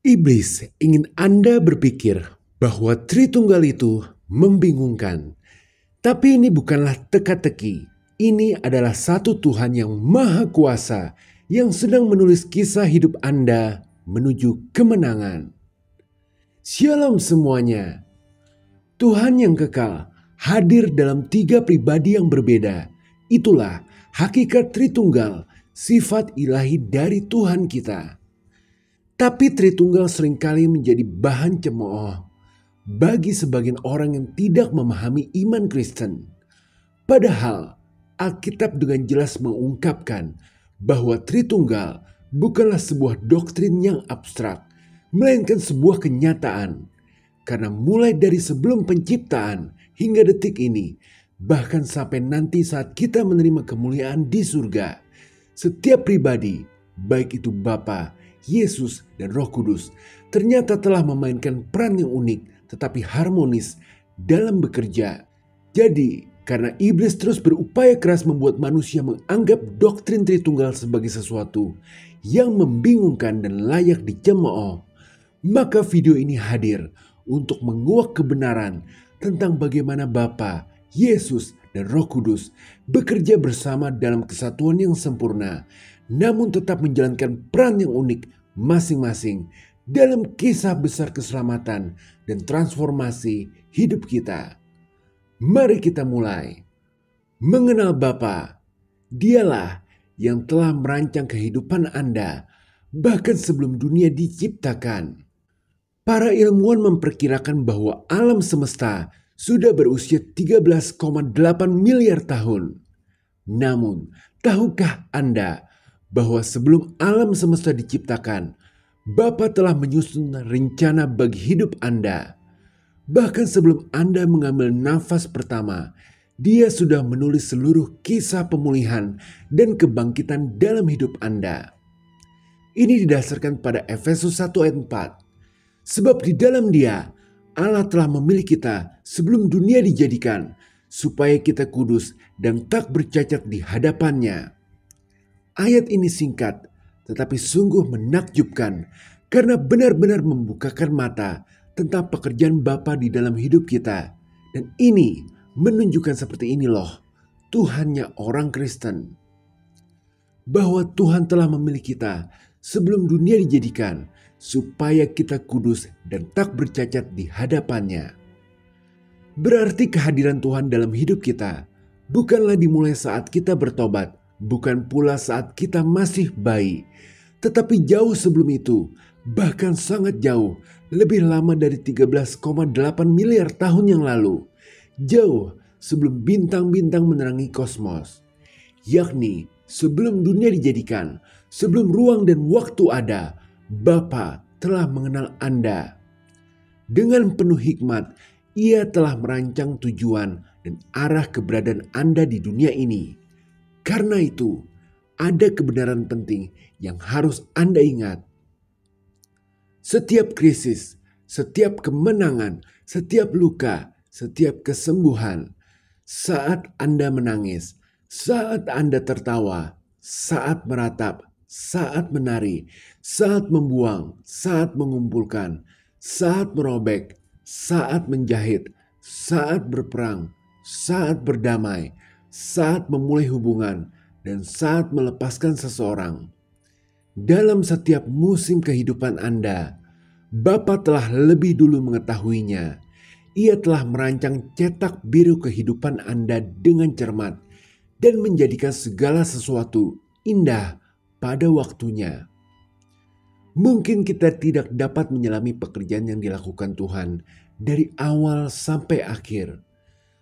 Iblis ingin Anda berpikir bahwa Tritunggal itu membingungkan. Tapi ini bukanlah teka-teki. Ini adalah satu Tuhan yang Maha Kuasa yang sedang menulis kisah hidup Anda menuju kemenangan. Shalom semuanya. Tuhan yang kekal hadir dalam 3 pribadi yang berbeda. Itulah hakikat Tritunggal, sifat ilahi dari Tuhan kita. Tapi Tritunggal seringkali menjadi bahan cemooh bagi sebagian orang yang tidak memahami iman Kristen. Padahal Alkitab dengan jelas mengungkapkan bahwa Tritunggal bukanlah sebuah doktrin yang abstrak, melainkan sebuah kenyataan. Karena mulai dari sebelum penciptaan hingga detik ini, bahkan sampai nanti saat kita menerima kemuliaan di surga, setiap pribadi, baik itu Bapa, Yesus, dan Roh Kudus, ternyata telah memainkan peran yang unik tetapi harmonis dalam bekerja. Jadi, karena iblis terus berupaya keras membuat manusia menganggap doktrin Tritunggal sebagai sesuatu yang membingungkan dan layak dicemooh, maka video ini hadir untuk menguak kebenaran tentang bagaimana Bapa, Yesus, dan Roh Kudus bekerja bersama dalam kesatuan yang sempurna, namun tetap menjalankan peran yang unik masing-masing dalam kisah besar keselamatan dan transformasi hidup kita. Mari kita mulai. Mengenal Bapa, Dialah yang telah merancang kehidupan Anda bahkan sebelum dunia diciptakan. Para ilmuwan memperkirakan bahwa alam semesta sudah berusia 13,8 miliar tahun. Namun, tahukah Anda bahwa sebelum alam semesta diciptakan, Bapa telah menyusun rencana bagi hidup Anda? Bahkan sebelum Anda mengambil nafas pertama, Dia sudah menulis seluruh kisah pemulihan dan kebangkitan dalam hidup Anda. Ini didasarkan pada Efesus 1 ayat 4. Sebab di dalam Dia, Allah telah memilih kita sebelum dunia dijadikan, supaya kita kudus dan tak bercacat di hadapan-Nya. Ayat ini singkat, tetapi sungguh menakjubkan karena benar-benar membukakan mata tentang pekerjaan Bapa di dalam hidup kita. Dan ini menunjukkan seperti ini loh, Tuhannya orang Kristen. Bahwa Tuhan telah memilih kita sebelum dunia dijadikan, supaya kita kudus dan tak bercacat di hadapan-Nya. Berarti kehadiran Tuhan dalam hidup kita bukanlah dimulai saat kita bertobat, bukan pula saat kita masih bayi, tetapi jauh sebelum itu, bahkan sangat jauh, lebih lama dari 13,8 miliar tahun yang lalu, jauh sebelum bintang-bintang menerangi kosmos, yakni sebelum dunia dijadikan, sebelum ruang dan waktu ada, Bapa telah mengenal Anda. Dengan penuh hikmat, Ia telah merancang tujuan dan arah keberadaan Anda di dunia ini. Karena itu, ada kebenaran penting yang harus Anda ingat. Setiap krisis, setiap kemenangan, setiap luka, setiap kesembuhan, saat Anda menangis, saat Anda tertawa, saat meratap, saat menari, saat membuang, saat mengumpulkan, saat merobek, saat menjahit, saat berperang, saat berdamai, saat memulai hubungan, dan saat melepaskan seseorang. Dalam setiap musim kehidupan Anda, Bapa telah lebih dulu mengetahuinya. Ia telah merancang cetak biru kehidupan Anda dengan cermat dan menjadikan segala sesuatu indah pada waktunya. Mungkin kita tidak dapat menyelami pekerjaan yang dilakukan Tuhan dari awal sampai akhir.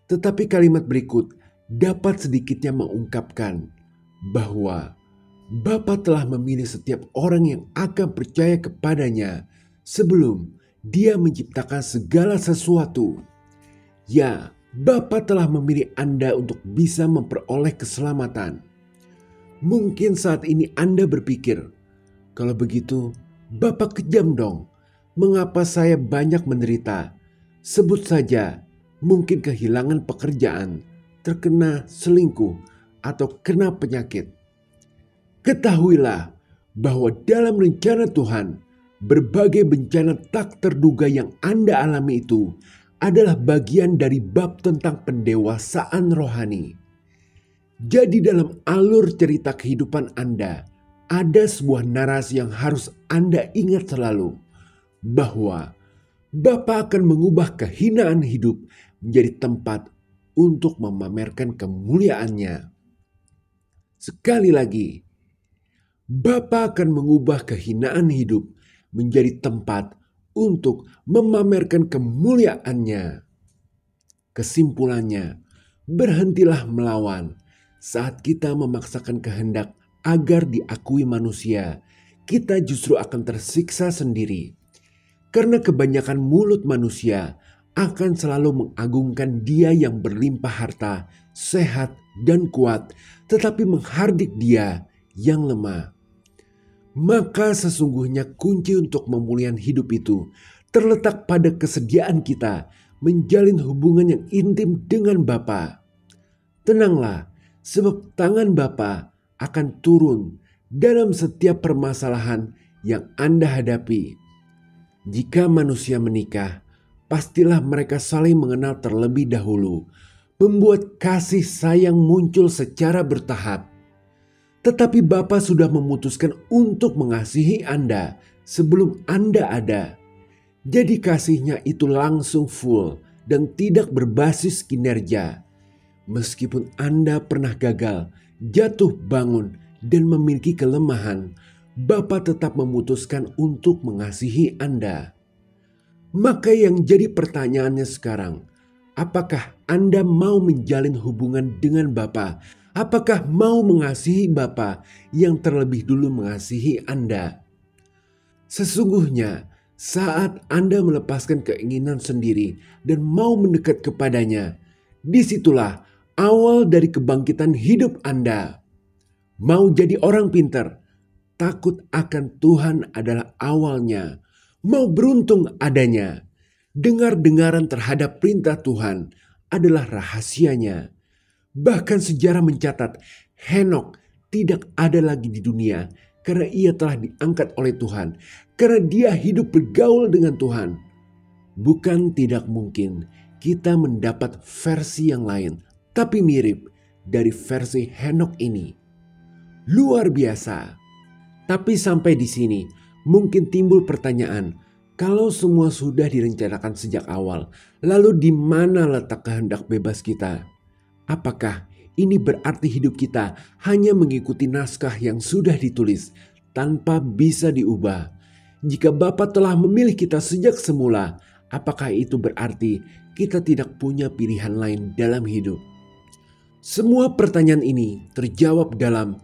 Tetapi kalimat berikut dapat sedikitnya mengungkapkan bahwa Bapa telah memilih setiap orang yang akan percaya kepadanya sebelum Dia menciptakan segala sesuatu. Ya, Bapa telah memilih Anda untuk bisa memperoleh keselamatan. Mungkin saat ini Anda berpikir, kalau begitu Bapak kejam dong. Mengapa saya banyak menderita? Sebut saja, mungkin kehilangan pekerjaan, terkena selingkuh, atau kena penyakit. Ketahuilah bahwa dalam rencana Tuhan, berbagai bencana tak terduga yang Anda alami itu adalah bagian dari bab tentang pendewasaan rohani. Jadi dalam alur cerita kehidupan Anda, ada sebuah narasi yang harus Anda ingat selalu, bahwa Bapa akan mengubah kehinaan hidup menjadi tempat untuk memamerkan kemuliaannya. Sekali lagi, Bapa akan mengubah kehinaan hidup menjadi tempat untuk memamerkan kemuliaannya. Kesimpulannya, berhentilah melawan. Saat kita memaksakan kehendak agar diakui manusia, kita justru akan tersiksa sendiri. Karena kebanyakan mulut manusia akan selalu mengagungkan dia yang berlimpah harta, sehat dan kuat, tetapi menghardik dia yang lemah. Maka sesungguhnya kunci untuk pemulihan hidup itu terletak pada kesediaan kita menjalin hubungan yang intim dengan Bapa. Tenanglah, sebab tangan Bapa akan turun dalam setiap permasalahan yang Anda hadapi. Jika manusia menikah, pastilah mereka saling mengenal terlebih dahulu, membuat kasih sayang muncul secara bertahap. Tetapi Bapa sudah memutuskan untuk mengasihi Anda sebelum Anda ada. Jadi kasihnya itu langsung full dan tidak berbasis kinerja. Meskipun Anda pernah gagal, jatuh bangun, dan memiliki kelemahan, Bapa tetap memutuskan untuk mengasihi Anda. Maka yang jadi pertanyaannya sekarang, apakah Anda mau menjalin hubungan dengan Bapa? Apakah mau mengasihi Bapa yang terlebih dulu mengasihi Anda? Sesungguhnya saat Anda melepaskan keinginan sendiri dan mau mendekat kepadanya, disitulah awal dari kebangkitan hidup Anda. Mau jadi orang pintar, takut akan Tuhan adalah awalnya. Mau beruntung adanya, dengar-dengaran terhadap perintah Tuhan adalah rahasianya. Bahkan sejarah mencatat Henokh tidak ada lagi di dunia karena ia telah diangkat oleh Tuhan, karena dia hidup bergaul dengan Tuhan. Bukan tidak mungkin kita mendapat versi yang lain, tapi mirip dari versi Henokh ini. Luar biasa. Tapi sampai di sini mungkin timbul pertanyaan, kalau semua sudah direncanakan sejak awal, lalu di mana letak kehendak bebas kita? Apakah ini berarti hidup kita hanya mengikuti naskah yang sudah ditulis tanpa bisa diubah? Jika Bapa telah memilih kita sejak semula, apakah itu berarti kita tidak punya pilihan lain dalam hidup? Semua pertanyaan ini terjawab dalam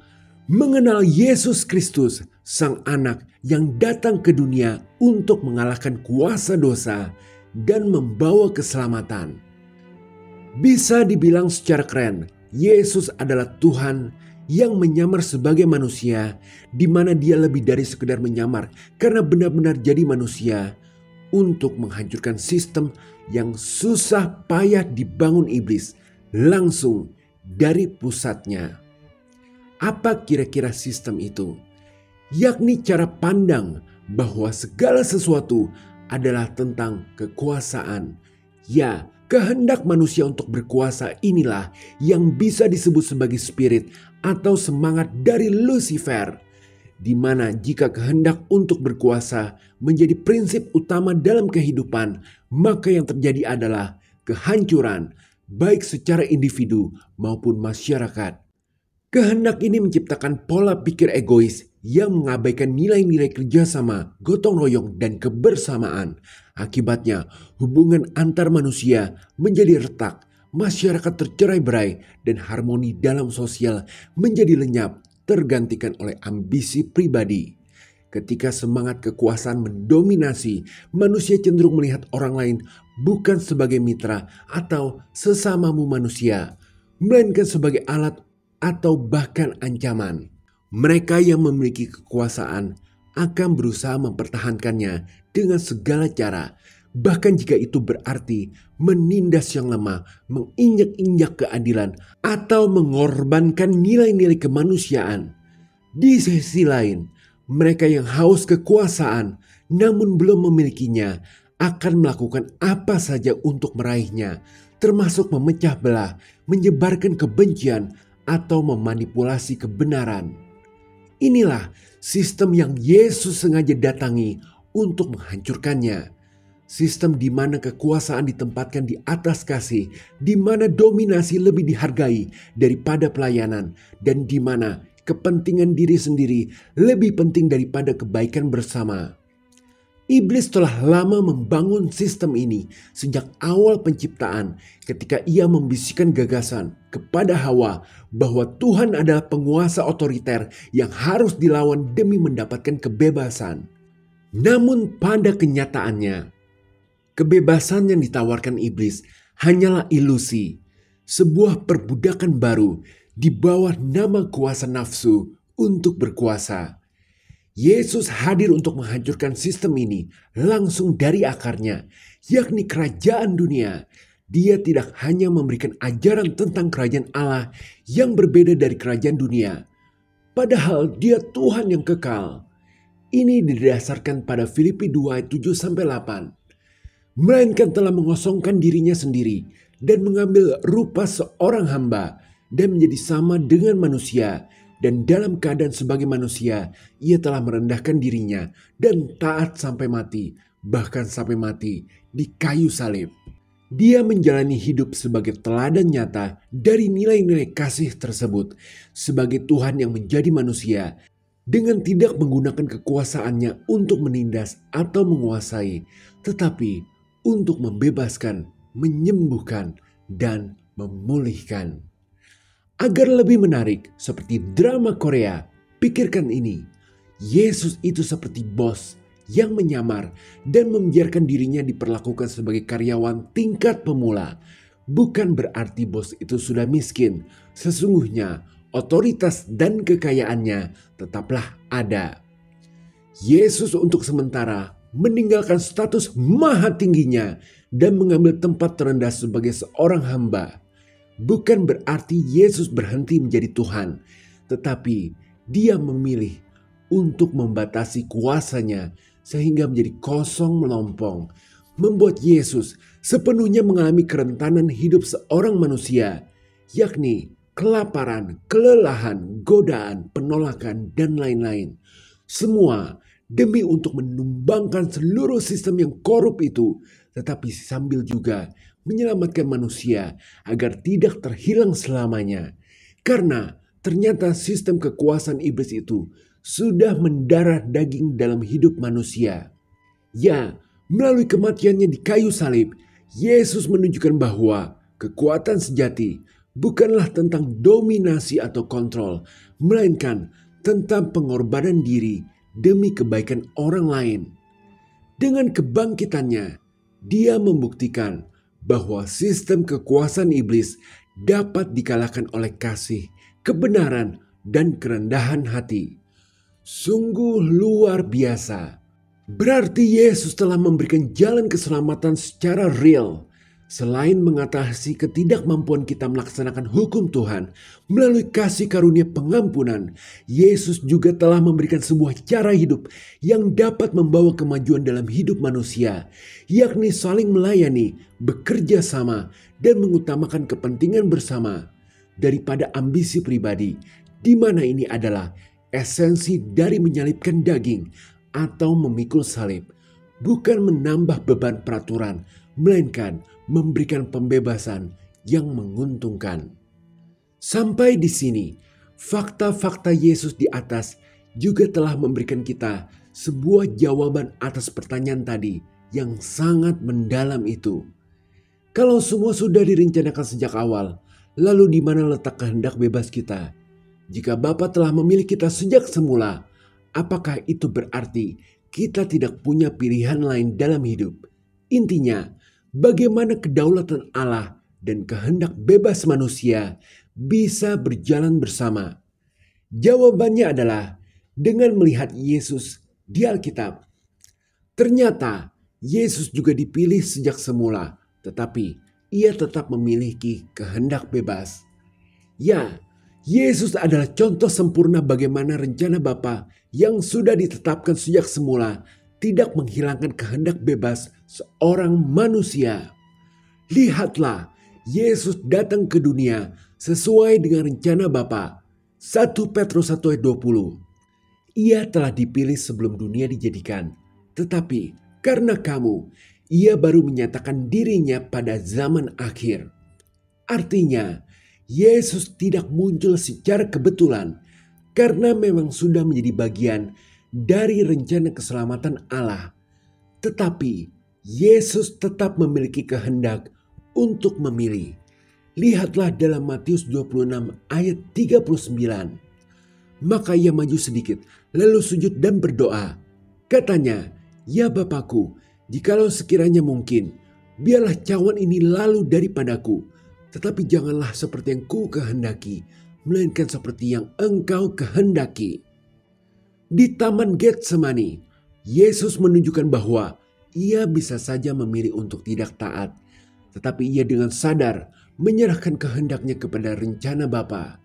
mengenal Yesus Kristus, Sang Anak yang datang ke dunia untuk mengalahkan kuasa dosa dan membawa keselamatan. Bisa dibilang secara keren, Yesus adalah Tuhan yang menyamar sebagai manusia, di mana dia lebih dari sekedar menyamar karena benar-benar jadi manusia untuk menghancurkan sistem yang susah payah dibangun iblis langsung dari pusatnya. Apa kira-kira sistem itu? Yakni cara pandang bahwa segala sesuatu adalah tentang kekuasaan. Ya, kehendak manusia untuk berkuasa inilah yang bisa disebut sebagai spirit atau semangat dari Lucifer. Di mana jika kehendak untuk berkuasa menjadi prinsip utama dalam kehidupan, maka yang terjadi adalah kehancuran, baik secara individu maupun masyarakat. Kehendak ini menciptakan pola pikir egois yang mengabaikan nilai-nilai kerjasama, gotong royong, dan kebersamaan. Akibatnya, hubungan antar manusia menjadi retak, masyarakat tercerai-berai, dan harmoni dalam sosial menjadi lenyap, tergantikan oleh ambisi pribadi. Ketika semangat kekuasaan mendominasi, manusia cenderung melihat orang lain bukan sebagai mitra atau sesamamu manusia, melainkan sebagai alat atau bahkan ancaman. Mereka yang memiliki kekuasaan akan berusaha mempertahankannya dengan segala cara, bahkan jika itu berarti menindas yang lemah, menginjak-injak keadilan, atau mengorbankan nilai-nilai kemanusiaan. Di sisi lain, mereka yang haus kekuasaan namun belum memilikinya, akan melakukan apa saja untuk meraihnya, termasuk memecah belah, menyebarkan kebencian, atau memanipulasi kebenaran. Inilah sistem yang Yesus sengaja datangi untuk menghancurkannya. Sistem di mana kekuasaan ditempatkan di atas kasih, di mana dominasi lebih dihargai daripada pelayanan, dan di mana kepentingan diri sendiri lebih penting daripada kebaikan bersama. Iblis telah lama membangun sistem ini sejak awal penciptaan ketika ia membisikkan gagasan kepada Hawa bahwa Tuhan adalah penguasa otoriter yang harus dilawan demi mendapatkan kebebasan. Namun pada kenyataannya, kebebasan yang ditawarkan iblis hanyalah ilusi, sebuah perbudakan baru di bawah nama kuasa nafsu untuk berkuasa. Yesus hadir untuk menghancurkan sistem ini langsung dari akarnya, yakni kerajaan dunia. Dia tidak hanya memberikan ajaran tentang kerajaan Allah yang berbeda dari kerajaan dunia, padahal Dia Tuhan yang kekal. Ini didasarkan pada Filipi 2 ayat 7-8. Melainkan telah mengosongkan dirinya sendiri dan mengambil rupa seorang hamba dan menjadi sama dengan manusia. Dan dalam keadaan sebagai manusia, ia telah merendahkan dirinya dan taat sampai mati, bahkan sampai mati di kayu salib. Dia menjalani hidup sebagai teladan nyata dari nilai-nilai kasih tersebut, sebagai Tuhan yang menjadi manusia, dengan tidak menggunakan kekuasaannya untuk menindas atau menguasai, tetapi untuk membebaskan, menyembuhkan, dan memulihkan. Agar lebih menarik seperti drama Korea, pikirkan ini. Yesus itu seperti bos yang menyamar dan membiarkan dirinya diperlakukan sebagai karyawan tingkat pemula. Bukan berarti bos itu sudah miskin. Sesungguhnya otoritas dan kekayaannya tetaplah ada. Yesus untuk sementara meninggalkan status maha tingginya dan mengambil tempat terendah sebagai seorang hamba. Bukan berarti Yesus berhenti menjadi Tuhan, tetapi Dia memilih untuk membatasi kuasanya sehingga menjadi kosong melompong, membuat Yesus sepenuhnya mengalami kerentanan hidup seorang manusia, yakni kelaparan, kelelahan, godaan, penolakan, dan lain-lain. Semua demi untuk menumbangkan seluruh sistem yang korup itu, tetapi sambil juga menyelamatkan manusia agar tidak terhilang selamanya. Karena ternyata sistem kekuasaan iblis itu sudah mendarah daging dalam hidup manusia. Ya, melalui kematiannya di kayu salib, Yesus menunjukkan bahwa kekuatan sejati bukanlah tentang dominasi atau kontrol, melainkan tentang pengorbanan diri demi kebaikan orang lain. Dengan kebangkitannya, Dia membuktikan bahwa sistem kekuasaan iblis dapat dikalahkan oleh kasih, kebenaran, dan kerendahan hati. Sungguh luar biasa. Berarti Yesus telah memberikan jalan keselamatan secara real. Selain mengatasi ketidakmampuan kita melaksanakan hukum Tuhan melalui kasih karunia pengampunan, Yesus juga telah memberikan sebuah cara hidup yang dapat membawa kemajuan dalam hidup manusia, yakni saling melayani, bekerja sama, dan mengutamakan kepentingan bersama daripada ambisi pribadi, di mana ini adalah esensi dari menyalibkan daging atau memikul salib, bukan menambah beban peraturan, melainkan memberikan pembebasan yang menguntungkan. Sampai di sini, fakta-fakta Yesus di atas juga telah memberikan kita sebuah jawaban atas pertanyaan tadi yang sangat mendalam itu. Kalau semua sudah direncanakan sejak awal, lalu di mana letak kehendak bebas kita? Jika Bapa telah memilih kita sejak semula, apakah itu berarti kita tidak punya pilihan lain dalam hidup? Intinya, bagaimana kedaulatan Allah dan kehendak bebas manusia bisa berjalan bersama? Jawabannya adalah dengan melihat Yesus di Alkitab. Ternyata Yesus juga dipilih sejak semula, tetapi ia tetap memiliki kehendak bebas. Ya, Yesus adalah contoh sempurna bagaimana rencana Bapa yang sudah ditetapkan sejak semula tidak menghilangkan kehendak bebas seorang manusia. Lihatlah, Yesus datang ke dunia sesuai dengan rencana Bapa. 1 Petrus 1 ayat 20. Ia telah dipilih sebelum dunia dijadikan, tetapi karena kamu, ia baru menyatakan dirinya pada zaman akhir. Artinya, Yesus tidak muncul secara kebetulan karena memang sudah menjadi bagian dari rencana keselamatan Allah. Tetapi Yesus tetap memiliki kehendak untuk memilih. Lihatlah dalam Matius 26 ayat 39. Maka ia maju sedikit, lalu sujud dan berdoa. Katanya, "Ya Bapakku, jikalau sekiranya mungkin, biarlah cawan ini lalu daripadaku. Tetapi janganlah seperti yang ku kehendaki, melainkan seperti yang Engkau kehendaki." Di Taman Getsemani, Yesus menunjukkan bahwa ia bisa saja memilih untuk tidak taat. Tetapi ia dengan sadar menyerahkan kehendaknya kepada rencana Bapa.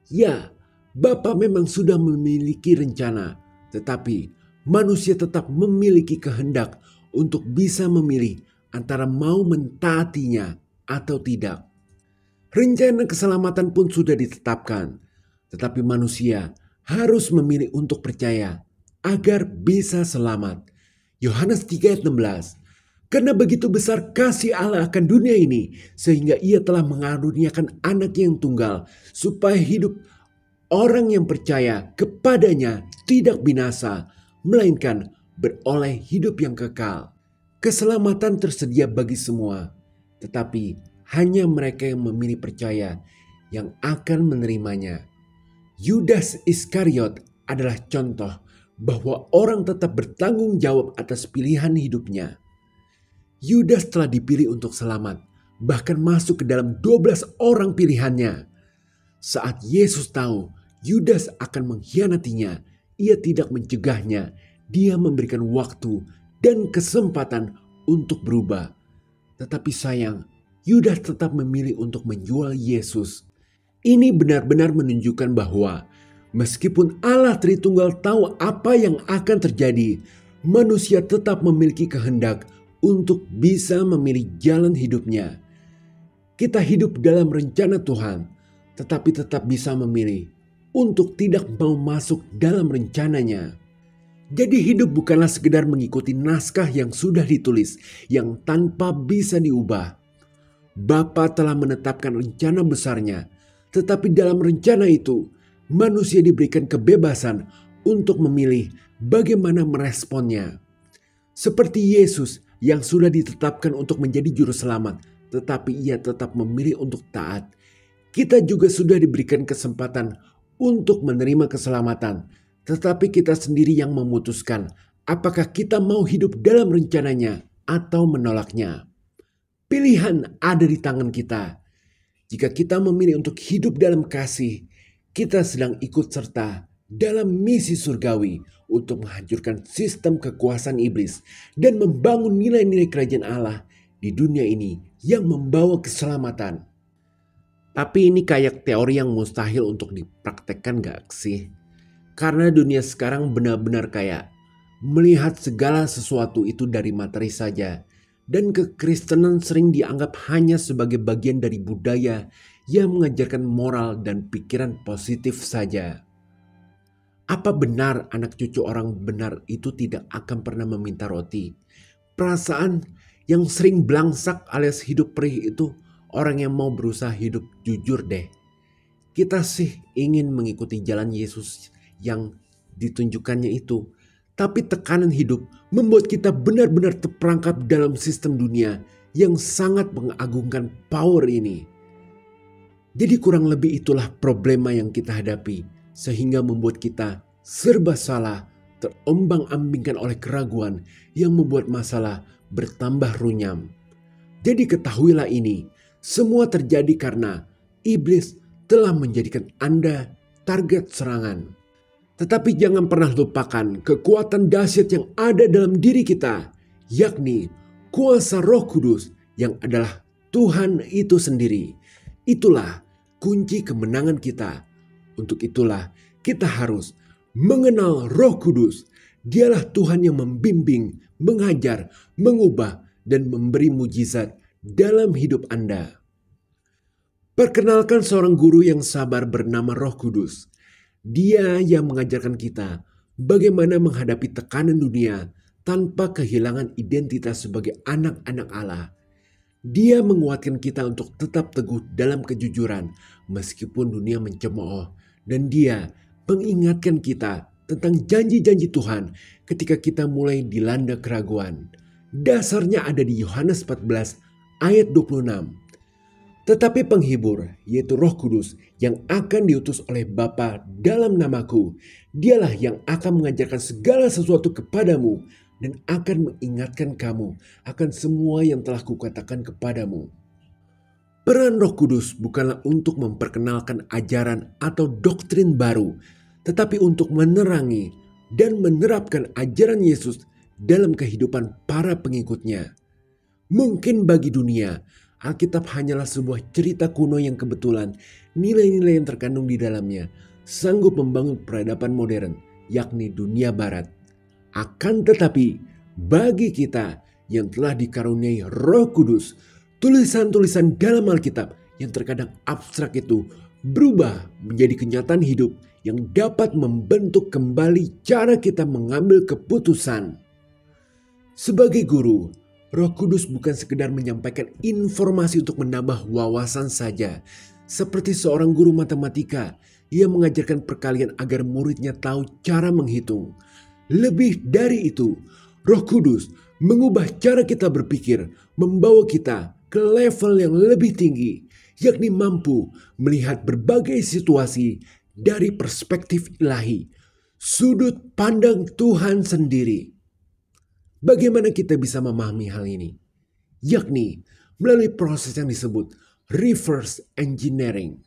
Ya, Bapa memang sudah memiliki rencana, tetapi manusia tetap memiliki kehendak untuk bisa memilih antara mau mentaatinya atau tidak. Rencana keselamatan pun sudah ditetapkan, tetapi manusia harus memilih untuk percaya agar bisa selamat. Yohanes 3 ayat 16. Karena begitu besar kasih Allah akan dunia ini, sehingga ia telah mengaruniakan anak yang tunggal, supaya hidup orang yang percaya kepadanya tidak binasa, melainkan beroleh hidup yang kekal. Keselamatan tersedia bagi semua, tetapi hanya mereka yang memilih percaya yang akan menerimanya. Yudas Iskariot adalah contoh bahwa orang tetap bertanggung jawab atas pilihan hidupnya. Yudas telah dipilih untuk selamat, bahkan masuk ke dalam 12 orang pilihannya. Saat Yesus tahu Yudas akan mengkhianatinya, ia tidak mencegahnya. Dia memberikan waktu dan kesempatan untuk berubah. Tetapi sayang, Yudas tetap memilih untuk menjual Yesus. Ini benar-benar menunjukkan bahwa meskipun Allah Tritunggal tahu apa yang akan terjadi, manusia tetap memiliki kehendak untuk bisa memilih jalan hidupnya. Kita hidup dalam rencana Tuhan, tetapi tetap bisa memilih untuk tidak mau masuk dalam rencananya. Jadi hidup bukanlah sekedar mengikuti naskah yang sudah ditulis, yang tanpa bisa diubah. Bapa telah menetapkan rencana besarnya, tetapi dalam rencana itu, manusia diberikan kebebasan untuk memilih bagaimana meresponnya. Seperti Yesus yang sudah ditetapkan untuk menjadi juru selamat, tetapi ia tetap memilih untuk taat. Kita juga sudah diberikan kesempatan untuk menerima keselamatan, tetapi kita sendiri yang memutuskan apakah kita mau hidup dalam rencananya atau menolaknya. Pilihan ada di tangan kita. Jika kita memilih untuk hidup dalam kasih, kita sedang ikut serta dalam misi surgawi untuk menghancurkan sistem kekuasaan iblis dan membangun nilai-nilai kerajaan Allah di dunia ini yang membawa keselamatan. Tapi ini kayak teori yang mustahil untuk dipraktekkan gak sih? Karena dunia sekarang benar-benar kayak melihat segala sesuatu itu dari materi saja. Dan kekristenan sering dianggap hanya sebagai bagian dari budaya yang mengajarkan moral dan pikiran positif saja. Apa benar anak cucu orang benar itu tidak akan pernah meminta roti? Perasaan yang sering belangsak alias hidup perih itu orang yang mau berusaha hidup jujur deh. Kita sih ingin mengikuti jalan Yesus yang ditunjukkannya itu. Tapi tekanan hidup membuat kita benar-benar terperangkap dalam sistem dunia yang sangat mengagungkan power ini. Jadi kurang lebih itulah problema yang kita hadapi, sehingga membuat kita serba salah, terombang-ambingkan oleh keraguan yang membuat masalah bertambah runyam. Jadi ketahuilah ini, semua terjadi karena iblis telah menjadikan Anda target serangan. Tetapi jangan pernah lupakan kekuatan dahsyat yang ada dalam diri kita, yakni kuasa Roh Kudus yang adalah Tuhan itu sendiri. Itulah kunci kemenangan kita. Untuk itulah kita harus mengenal Roh Kudus Dialah Tuhan yang membimbing, mengajar, mengubah, dan memberi mujizat dalam hidup Anda. Perkenalkan seorang guru yang sabar bernama Roh Kudus. Dia yang mengajarkan kita bagaimana menghadapi tekanan dunia tanpa kehilangan identitas sebagai anak-anak Allah. Dia menguatkan kita untuk tetap teguh dalam kejujuran meskipun dunia mencemooh. Dan dia mengingatkan kita tentang janji-janji Tuhan ketika kita mulai dilanda keraguan. Dasarnya ada di Yohanes 14 ayat 26. Tetapi penghibur, yaitu Roh Kudus yang akan diutus oleh Bapa dalam namaku, dialah yang akan mengajarkan segala sesuatu kepadamu dan akan mengingatkan kamu akan semua yang telah kukatakan kepadamu. Peran Roh Kudus bukanlah untuk memperkenalkan ajaran atau doktrin baru, tetapi untuk menerangi dan menerapkan ajaran Yesus dalam kehidupan para pengikutnya. Mungkin bagi dunia, Alkitab hanyalah sebuah cerita kuno yang kebetulan nilai-nilai yang terkandung di dalamnya sanggup membangun peradaban modern, yakni dunia barat. Akan tetapi, bagi kita yang telah dikaruniai Roh Kudus, tulisan-tulisan dalam Alkitab yang terkadang abstrak itu berubah menjadi kenyataan hidup yang dapat membentuk kembali cara kita mengambil keputusan. Sebagai guru, Roh Kudus bukan sekedar menyampaikan informasi untuk menambah wawasan saja, seperti seorang guru matematika yang mengajarkan perkalian agar muridnya tahu cara menghitung. Lebih dari itu, Roh Kudus mengubah cara kita berpikir, membawa kita ke level yang lebih tinggi, yakni mampu melihat berbagai situasi dari perspektif ilahi, sudut pandang Tuhan sendiri. Bagaimana kita bisa memahami hal ini? Yakni melalui proses yang disebut reverse engineering.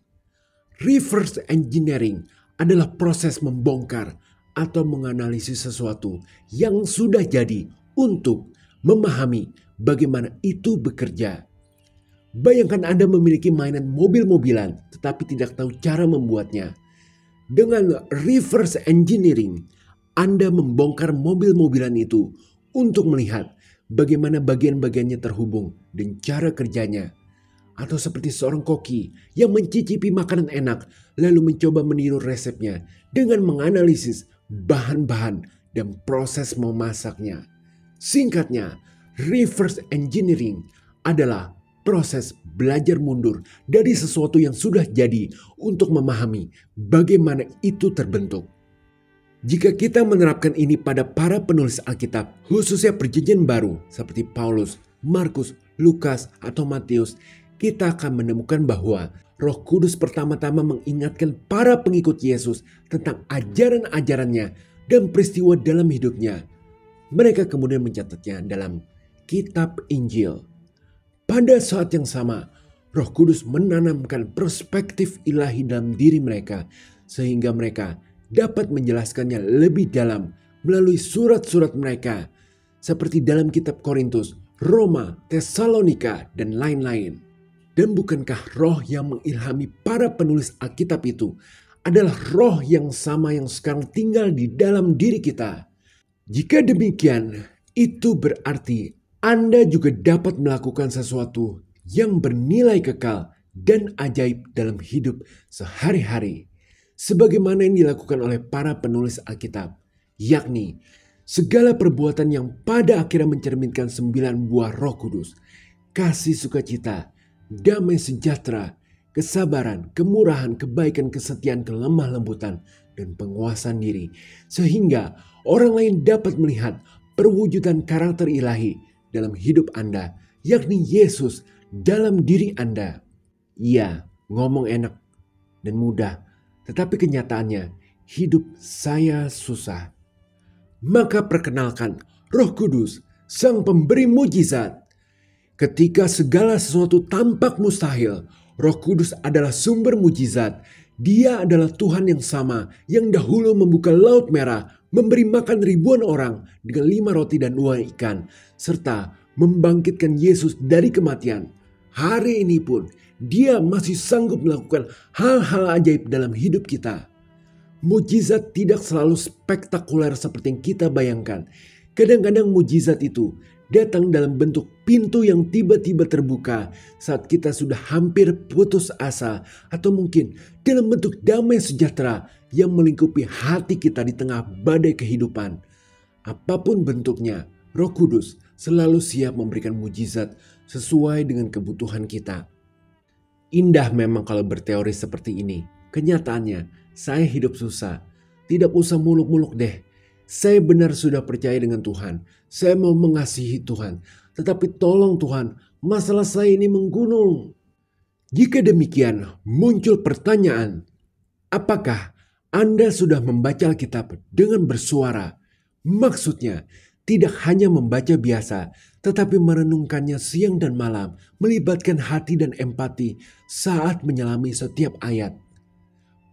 Reverse engineering adalah proses membongkar atau menganalisis sesuatu yang sudah jadi untuk memahami bagaimana itu bekerja. Bayangkan Anda memiliki mainan mobil-mobilan tetapi tidak tahu cara membuatnya. Dengan reverse engineering, Anda membongkar mobil-mobilan itu untuk melihat bagaimana bagian-bagiannya terhubung dan cara kerjanya. Atau seperti seorang koki yang mencicipi makanan enak lalu mencoba meniru resepnya dengan menganalisis bahan-bahan dan proses memasaknya. Singkatnya, reverse engineering adalah proses belajar mundur dari sesuatu yang sudah jadi untuk memahami bagaimana itu terbentuk. Jika kita menerapkan ini pada para penulis Alkitab, khususnya Perjanjian Baru seperti Paulus, Markus, Lukas, atau Matius, kita akan menemukan bahwa Roh Kudus pertama-tama mengingatkan para pengikut Yesus tentang ajaran-ajarannya dan peristiwa dalam hidupnya. Mereka kemudian mencatatnya dalam kitab Injil. Pada saat yang sama, Roh Kudus menanamkan perspektif ilahi dalam diri mereka sehingga mereka dapat menjelaskannya lebih dalam melalui surat-surat mereka seperti dalam kitab Korintus, Roma, Tesalonika, dan lain-lain. Dan bukankah roh yang mengilhami para penulis Alkitab itu adalah roh yang sama yang sekarang tinggal di dalam diri kita? Jika demikian, itu berarti Anda juga dapat melakukan sesuatu yang bernilai kekal dan ajaib dalam hidup sehari-hari. Sebagaimana yang dilakukan oleh para penulis Alkitab, yakni segala perbuatan yang pada akhirnya mencerminkan 9 buah Roh Kudus, kasih sukacita, damai sejahtera, kesabaran, kemurahan, kebaikan, kesetiaan, kelemah lembutan, dan penguasaan diri. Sehingga orang lain dapat melihat perwujudan karakter ilahi dalam hidup Anda, yakni Yesus dalam diri Anda. Iya, ngomong enak dan mudah, tetapi kenyataannya hidup saya susah. Maka perkenalkan Roh Kudus, Sang Pemberi Mujizat. Ketika segala sesuatu tampak mustahil, Roh Kudus adalah sumber mujizat. Dia adalah Tuhan yang sama yang dahulu membuka Laut Merah, memberi makan ribuan orang dengan 5 roti dan 2 ikan, serta membangkitkan Yesus dari kematian. Hari ini pun Dia masih sanggup melakukan hal-hal ajaib dalam hidup kita. Mujizat tidak selalu spektakuler seperti yang kita bayangkan. Kadang-kadang mujizat itu datang dalam bentuk pintu yang tiba-tiba terbuka saat kita sudah hampir putus asa, atau mungkin dalam bentuk damai sejahtera yang melingkupi hati kita di tengah badai kehidupan. Apapun bentuknya, Roh Kudus selalu siap memberikan mujizat sesuai dengan kebutuhan kita. Indah memang kalau berteori seperti ini. Kenyataannya, saya hidup susah. Tidak usah muluk-muluk deh. Saya benar sudah percaya dengan Tuhan. Saya mau mengasihi Tuhan. Tetapi tolong Tuhan, masalah saya ini menggunung. Jika demikian, muncul pertanyaan. Apakah Anda sudah membaca Alkitab dengan bersuara? Maksudnya, tidak hanya membaca biasa, tetapi merenungkannya siang dan malam, melibatkan hati dan empati saat menyelami setiap ayat.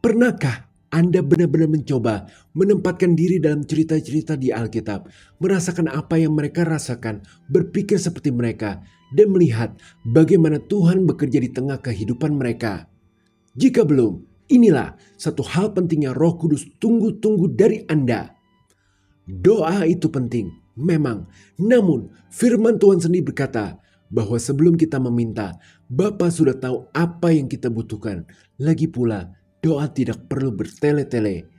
Pernahkah Anda benar-benar mencoba menempatkan diri dalam cerita-cerita di Alkitab, merasakan apa yang mereka rasakan, berpikir seperti mereka, dan melihat bagaimana Tuhan bekerja di tengah kehidupan mereka? Jika belum, inilah satu hal penting yang Roh Kudus tunggu-tunggu dari Anda. Doa itu penting, memang. Namun firman Tuhan sendiri berkata bahwa sebelum kita meminta, Bapa sudah tahu apa yang kita butuhkan. Lagi pula, doa tidak perlu bertele-tele.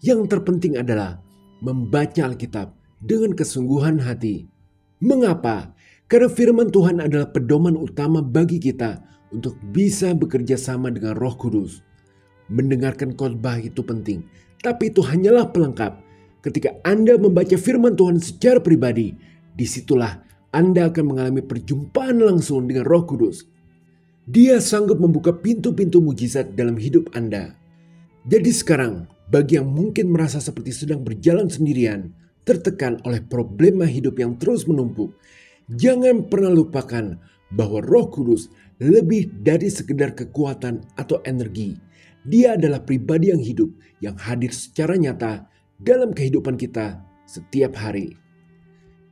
Yang terpenting adalah membaca Alkitab dengan kesungguhan hati. Mengapa? Karena firman Tuhan adalah pedoman utama bagi kita untuk bisa bekerja sama dengan Roh Kudus. Mendengarkan khotbah itu penting, tapi itu hanyalah pelengkap. Ketika Anda membaca firman Tuhan secara pribadi, disitulah Anda akan mengalami perjumpaan langsung dengan Roh Kudus. Dia sanggup membuka pintu-pintu mujizat dalam hidup Anda. Jadi sekarang, bagi yang mungkin merasa seperti sedang berjalan sendirian, tertekan oleh problema hidup yang terus menumpuk, jangan pernah lupakan bahwa Roh Kudus lebih dari sekedar kekuatan atau energi. Dia adalah pribadi yang hidup, yang hadir secara nyata dalam kehidupan kita setiap hari.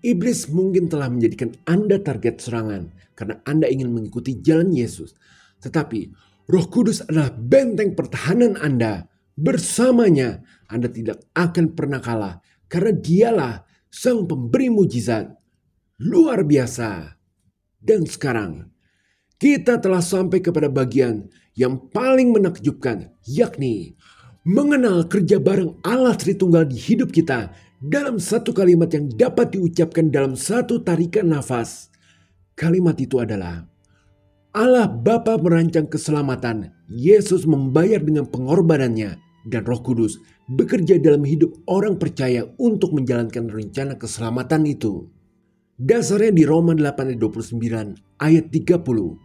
Iblis mungkin telah menjadikan Anda target serangan karena Anda ingin mengikuti jalan Yesus. Tetapi Roh Kudus adalah benteng pertahanan Anda. Bersamanya Anda tidak akan pernah kalah karena Dialah Sang Pemberi mujizat. Luar biasa. Dan sekarang kita telah sampai kepada bagian yang paling menakjubkan, yakni mengenal kerja bareng Allah Tritunggal di hidup kita dalam satu kalimat yang dapat diucapkan dalam satu tarikan nafas. Kalimat itu adalah, Allah Bapa merancang keselamatan, Yesus membayar dengan pengorbanannya, dan Roh Kudus bekerja dalam hidup orang percaya untuk menjalankan rencana keselamatan itu. Dasarnya di Roma 8 ayat 29 ayat 30.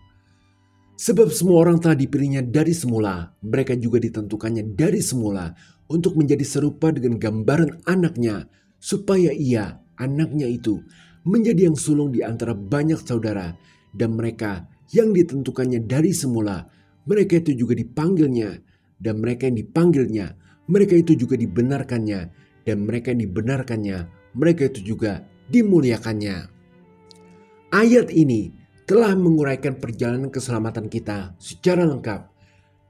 Sebab semua orang telah dipilihnya dari semula, mereka juga ditentukannya dari semula untuk menjadi serupa dengan gambaran anaknya, supaya ia, anaknya itu, menjadi yang sulung di antara banyak saudara. Dan mereka yang ditentukannya dari semula, mereka itu juga dipanggilnya. Dan mereka yang dipanggilnya, mereka itu juga dibenarkannya. Dan mereka yang dibenarkannya, mereka itu juga dimuliakannya. Ayat ini telah menguraikan perjalanan keselamatan kita secara lengkap.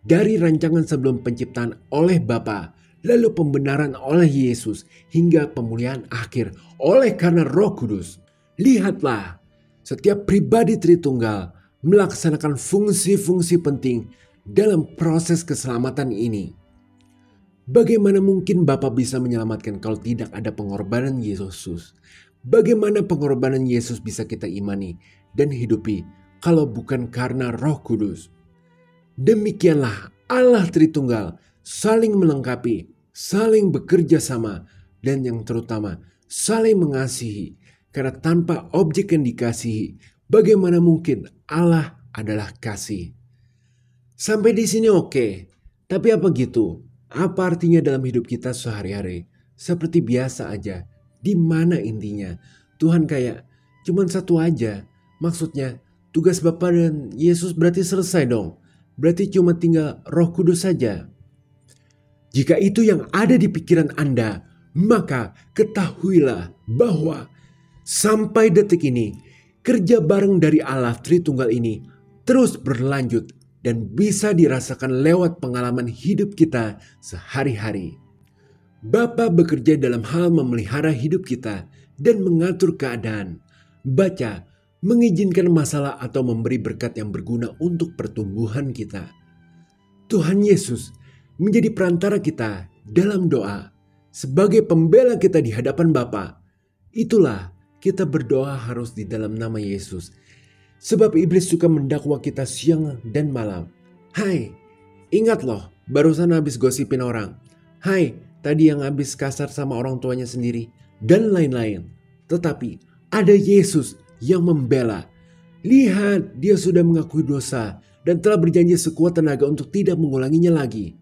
Dari rancangan sebelum penciptaan oleh Bapa, lalu pembenaran oleh Yesus, hingga pemulihan akhir oleh karena Roh Kudus. Lihatlah, setiap pribadi Tritunggal melaksanakan fungsi-fungsi penting dalam proses keselamatan ini. Bagaimana mungkin Bapa bisa menyelamatkan kalau tidak ada pengorbanan Yesus? Bagaimana pengorbanan Yesus bisa kita imani dan hidupi kalau bukan karena Roh Kudus? Demikianlah Allah Tritunggal saling melengkapi, saling bekerja sama, dan yang terutama saling mengasihi. Karena tanpa objek yang dikasihi, bagaimana mungkin Allah adalah kasih? Sampai di sini oke, tapi apa gitu? Apa artinya dalam hidup kita sehari-hari? Seperti biasa aja. Di mana intinya? Tuhan kayak cuman satu aja. Maksudnya tugas Bapa dan Yesus berarti selesai dong. Berarti cuma tinggal Roh Kudus saja. Jika itu yang ada di pikiran Anda, maka ketahuilah bahwa sampai detik ini kerja bareng dari Allah Tritunggal ini terus berlanjut dan bisa dirasakan lewat pengalaman hidup kita sehari-hari. Bapa bekerja dalam hal memelihara hidup kita dan mengatur keadaan. Baca, mengizinkan masalah atau memberi berkat yang berguna untuk pertumbuhan kita. Tuhan Yesus menjadi perantara kita dalam doa sebagai pembela kita di hadapan Bapa. Itulah kita berdoa harus di dalam nama Yesus. Sebab iblis suka mendakwa kita siang dan malam. Hai, ingat loh, barusan habis gosipin orang. Hai, tadi yang habis kasar sama orang tuanya sendiri. Dan lain-lain. Tetapi ada Yesus yang membela. Lihat, dia sudah mengakui dosa dan telah berjanji sekuat tenaga untuk tidak mengulanginya lagi.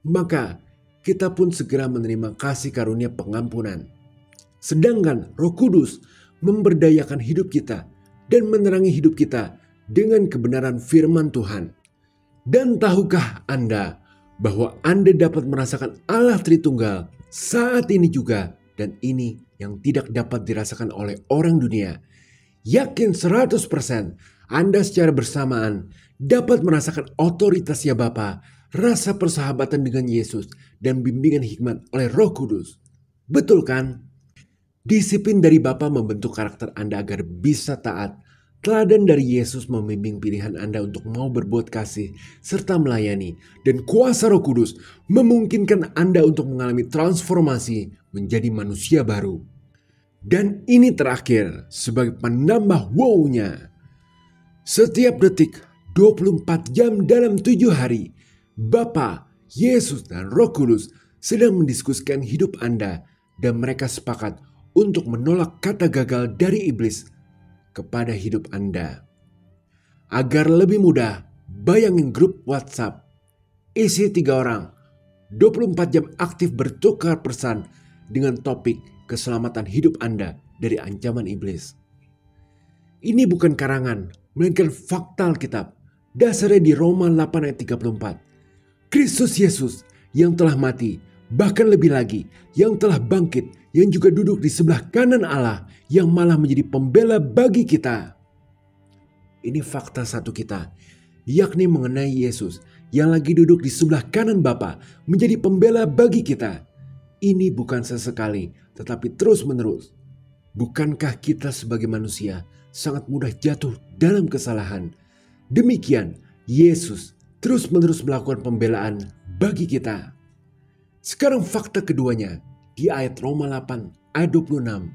Maka kita pun segera menerima kasih karunia pengampunan. Sedangkan Roh Kudus memberdayakan hidup kita dan menerangi hidup kita dengan kebenaran firman Tuhan. Dan tahukah Anda bahwa Anda dapat merasakan Allah Tritunggal saat ini juga, dan ini yang tidak dapat dirasakan oleh orang dunia. Yakin 100% Anda secara bersamaan dapat merasakan otoritasnya Bapa, rasa persahabatan dengan Yesus, dan bimbingan hikmat oleh Roh Kudus. Betul kan? Disiplin dari Bapa membentuk karakter Anda agar bisa taat. Teladan dari Yesus membimbing pilihan Anda untuk mau berbuat kasih serta melayani. Dan kuasa Roh Kudus memungkinkan Anda untuk mengalami transformasi menjadi manusia baru. Dan ini terakhir sebagai penambah wow-nya. Setiap detik 24 jam dalam 7 hari, Bapa, Yesus, dan Roh Kudus sedang mendiskusikan hidup Anda dan mereka sepakat untuk menolak kata gagal dari iblis kepada hidup Anda. Agar lebih mudah, bayangin grup WhatsApp. Isi 3 orang, 24 jam aktif bertukar pesan dengan topik keselamatan hidup Anda dari ancaman iblis. Ini bukan karangan, melainkan fakta Alkitab. Dasarnya di Roma 8 ayat 34. Kristus Yesus yang telah mati, bahkan lebih lagi, yang telah bangkit, yang juga duduk di sebelah kanan Allah, yang malah menjadi pembela bagi kita. Ini fakta satu kita, yakni mengenai Yesus yang lagi duduk di sebelah kanan Bapa, menjadi pembela bagi kita. Ini bukan sesekali, tetapi terus-menerus. Bukankah kita sebagai manusia sangat mudah jatuh dalam kesalahan? Demikian, Yesus terus-menerus melakukan pembelaan bagi kita. Sekarang fakta keduanya di ayat Roma 8 ayat 26.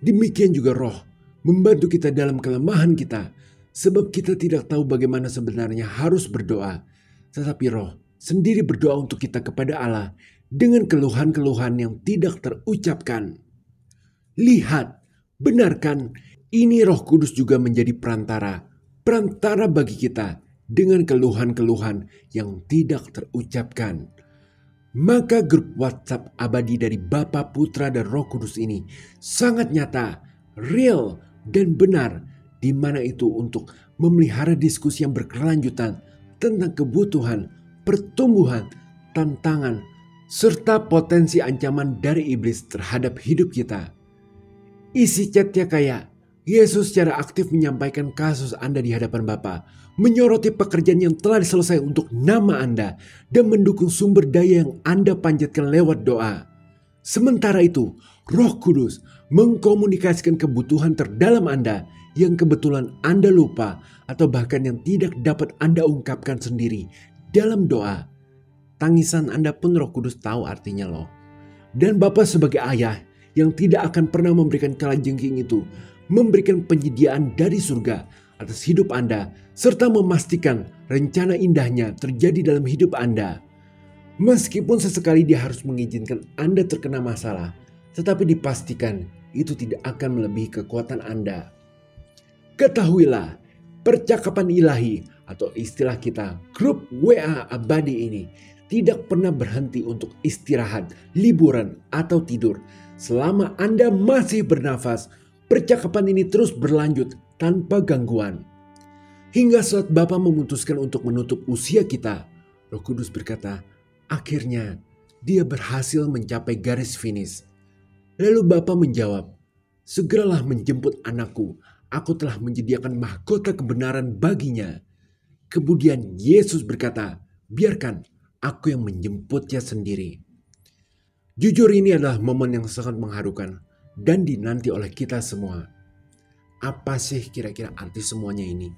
Demikian juga Roh membantu kita dalam kelemahan kita, sebab kita tidak tahu bagaimana sebenarnya harus berdoa. Tetapi Roh sendiri berdoa untuk kita kepada Allah dengan keluhan-keluhan yang tidak terucapkan. Lihat, benarkan ini Roh Kudus juga menjadi perantara bagi kita dengan keluhan-keluhan yang tidak terucapkan. Maka grup WhatsApp abadi dari Bapa, Putra, dan Roh Kudus ini sangat nyata, real, dan benar, di mana itu untuk memelihara diskusi yang berkelanjutan tentang kebutuhan, pertumbuhan, tantangan, serta potensi ancaman dari iblis terhadap hidup kita. Isi chatnya kayak, Yesus secara aktif menyampaikan kasus Anda di hadapan Bapa, menyoroti pekerjaan yang telah diselesaikan untuk nama Anda, dan mendukung sumber daya yang Anda panjatkan lewat doa. Sementara itu, Roh Kudus mengkomunikasikan kebutuhan terdalam Anda yang kebetulan Anda lupa atau bahkan yang tidak dapat Anda ungkapkan sendiri dalam doa. Tangisan Anda pun Roh Kudus tahu artinya loh. Dan Bapa sebagai ayah yang tidak akan pernah memberikan kalajengking itu, memberikan penyediaan dari surga atas hidup Anda, serta memastikan rencana indahnya terjadi dalam hidup Anda. Meskipun sesekali dia harus mengizinkan Anda terkena masalah, tetapi dipastikan itu tidak akan melebihi kekuatan Anda. Ketahuilah, percakapan ilahi atau istilah kita, grup WA abadi ini, tidak pernah berhenti untuk istirahat, liburan, atau tidur. Selama Anda masih bernafas, percakapan ini terus berlanjut tanpa gangguan. Hingga saat Bapa memutuskan untuk menutup usia kita, Roh Kudus berkata, akhirnya dia berhasil mencapai garis finish. Lalu Bapa menjawab, segeralah menjemput anakku, aku telah menyediakan mahkota kebenaran baginya. Kemudian Yesus berkata, "Biarkan aku yang menjemputnya sendiri." Jujur, ini adalah momen yang sangat mengharukan dan dinanti oleh kita semua. Apa sih kira-kira arti semuanya ini?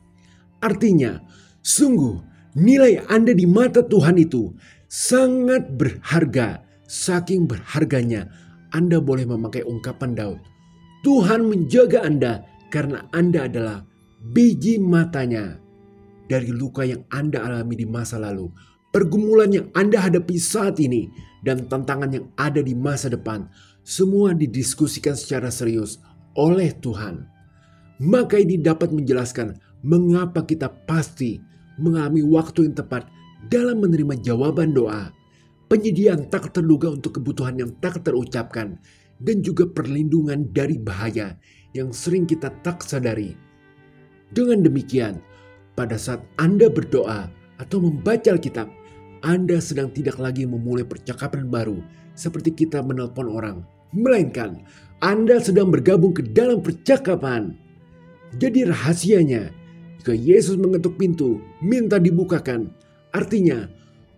Artinya, sungguh nilai Anda di mata Tuhan itu sangat berharga. Saking berharganya, Anda boleh memakai ungkapan Daud, "Tuhan menjaga Anda karena Anda adalah biji matanya." Dari luka yang Anda alami di masa lalu, pergumulan yang Anda hadapi saat ini, dan tantangan yang ada di masa depan, semua didiskusikan secara serius oleh Tuhan. Maka ini dapat menjelaskan mengapa kita pasti mengalami waktu yang tepat dalam menerima jawaban doa, penyediaan tak terduga untuk kebutuhan yang tak terucapkan, dan juga perlindungan dari bahaya yang sering kita tak sadari. Dengan demikian, pada saat Anda berdoa atau membaca Alkitab, Anda sedang tidak lagi memulai percakapan baru seperti kita menelpon orang, melainkan Anda sedang bergabung ke dalam percakapan. Jadi rahasianya, jika Yesus mengetuk pintu, minta dibukakan, artinya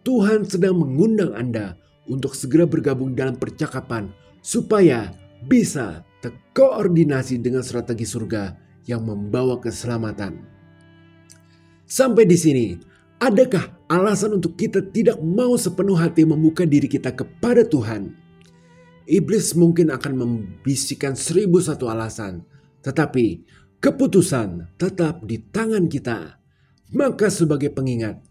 Tuhan sedang mengundang Anda untuk segera bergabung dalam percakapan supaya bisa terkoordinasi dengan strategi surga yang membawa keselamatan. Sampai di sini, adakah alasan untuk kita tidak mau sepenuh hati membuka diri kita kepada Tuhan? Iblis mungkin akan membisikkan 1001 alasan, tetapi keputusan tetap di tangan kita. Maka sebagai pengingat,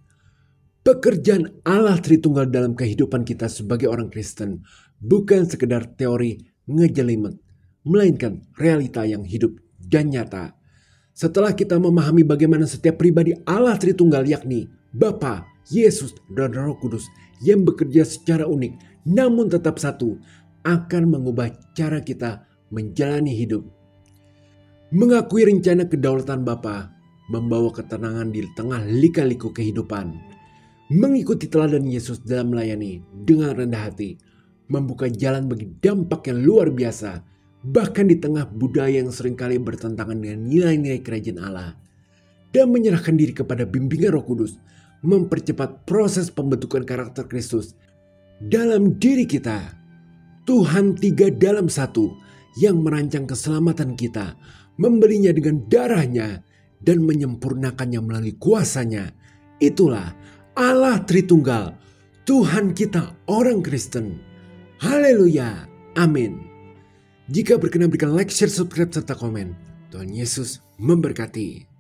pekerjaan Allah Tritunggal dalam kehidupan kita sebagai orang Kristen bukan sekedar teori ngejelimet, melainkan realita yang hidup dan nyata. Setelah kita memahami bagaimana setiap pribadi Allah Tritunggal, yakni Bapa, Yesus, dan Roh Kudus yang bekerja secara unik namun tetap satu, akan mengubah cara kita menjalani hidup. Mengakui rencana kedaulatan Bapa membawa ketenangan di tengah lika-liku kehidupan. Mengikuti teladan Yesus dalam melayani dengan rendah hati membuka jalan bagi dampak yang luar biasa, bahkan di tengah budaya yang seringkali bertentangan dengan nilai-nilai kerajaan Allah. Dan menyerahkan diri kepada bimbingan Roh Kudus mempercepat proses pembentukan karakter Kristus dalam diri kita. Tuhan 3 dalam 1 yang merancang keselamatan kita, membelinya dengan darahnya dan menyempurnakannya melalui kuasanya. Itulah Allah Tritunggal, Tuhan kita orang Kristen. Haleluya, amin. Jika berkenan, berikan like, share, subscribe, serta komen. Tuhan Yesus memberkati.